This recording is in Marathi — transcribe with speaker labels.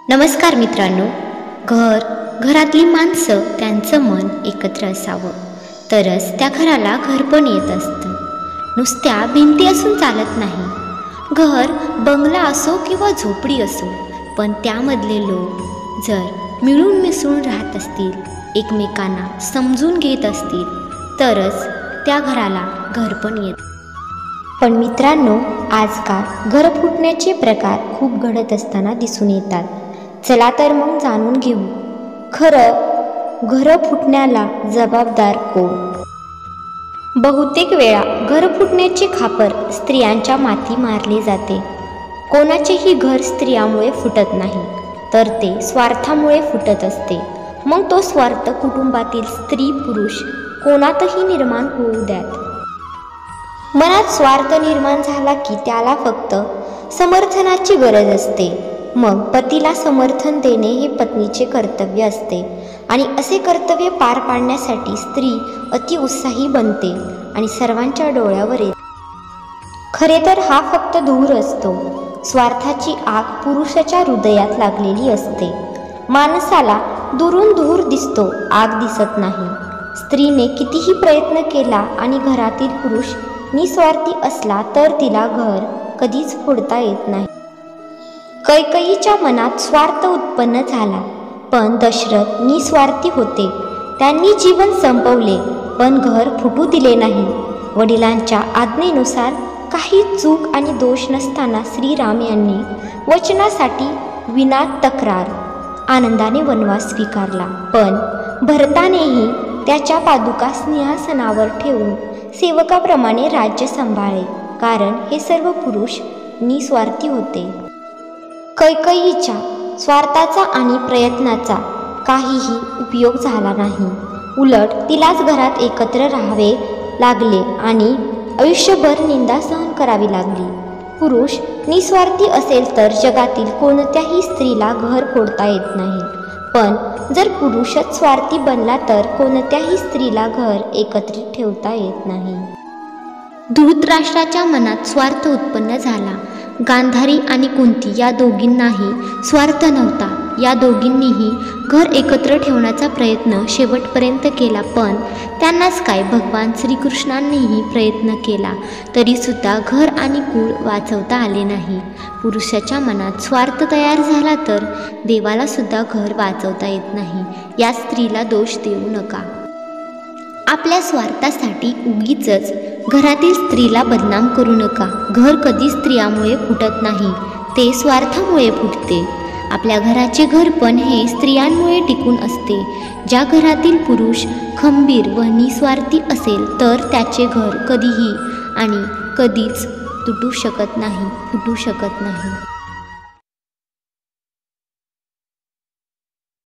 Speaker 1: नमस्कार मित्रांनो, घरातली माणसं त्यांचं मन एकत्र असावं तरच त्या घराला घरपण येत असतं. नुसत्या भिंती असून चालत नाही. घर बंगला असो किंवा झोपडी असो, पण त्यामधले लोक जर मिळून मिसळून राहत असतील, एकमेकांना समजून घेत असतील तरच त्या घराला घरपण येतं. पण मित्रांनो, आजकाल घर फुटण्याचे प्रकार खूप घडत असताना दिसून येतात. चला तर मग जाणून घेऊ, खरं घर फुटण्याला जबाबदार कोण? बहुतेक वेळा घर फुटण्याचे खापर स्त्रियांच्या माथी मारले जाते. कोणाचेही घर स्त्रियामुळे फुटत नाही, तर ते स्वार्थामुळे फुटत असते. मग तो स्वार्थ कुटुंबातील स्त्री पुरुष कोणातही निर्माण होऊ द्यात. मनात स्वार्थ निर्माण झाला की त्याला फक्त समर्थनाची गरज असते. मग पतीला समर्थन देणे हे पत्नीचे कर्तव्य असते आणि असे कर्तव्य पार पाडण्यासाठी स्त्री अतिउत्साही बनते आणि सर्वांच्या डोळ्यावर येते. खरे तर हा फक्त धूर असतो. स्वार्थाची आग पुरुषाच्या हृदयात लागलेली असते. माणसाला दुरून धूर दिसतो, आग दिसत नाही. स्त्रीने कितीही प्रयत्न केला आणि घरातील पुरुष निस्वार्थी असला तर तिला घर कधीच फोडता येत नाही. कैकेयीच्या मनात स्वार्थ उत्पन्न झाला, पण दशरथ निस्वार्थी होते. त्यांनी जीवन संपवले, पण घर फुटू दिले नाही. वडिलांच्या आज्ञेनुसार काही चूक आणि दोष नसताना श्रीराम यांनी वचनासाठी विना तक्रार आनंदाने वनवास स्वीकारला. पण भरतानेही त्याच्या पादुका सिंहासनावर ठेवून सेवकाप्रमाणे राज्य सांभाळले, कारण हे सर्व पुरुष निस्वार्थी होते. कैकेयीच्या स्वार्थाचा आणि प्रयत्नाचा काहीही उपयोग झाला नाही. उलट तिलाच घरात एकत्र राहावे लागले आणि आयुष्यभर निंदा सहन करावी लागली. पुरुष निस्वार्थी असेल तर जगातील कोणत्याही स्त्रीला घर फोडता येत नाही, पण जर पुरुषच स्वार्थी बनला तर कोणत्याही स्त्रीला घर एकत्रित ठेवता येत नाही. धृतराष्ट्राच्या मनात स्वार्थ उत्पन्न झाला. गांधारी आणि कुंती या दोघींनाही स्वार्थ नव्हता. या दोघींनीही घर एकत्र ठेवण्याचा प्रयत्न शेवटपर्यंत केला, पण त्यांनाच काय, भगवान श्रीकृष्णांनीही प्रयत्न केला तरीसुद्धा घर आणि कुळ वाचवता आले नाही. पुरुषाच्या मनात स्वार्थ तयार झाला तर देवाला सुद्धा घर वाचवता येत नाही. या स्त्रीला दोष देऊ नका. आपल्या स्वार्थासाठी उगीचच घरातील स्त्रीला बदनाम करू नका. घर कधी स्त्रियामुळे फुटत नाही, ते स्वार्थामुळे फुटते. आपल्या घराचे घरपण हे स्त्रियांमुळे टिकून असते. ज्या घरातील पुरुष खंबीर व निस्वार्थी असेल तर त्याचे घर कधीही आणि कधीच तुटू शकत नाही, फुटू शकत नाही.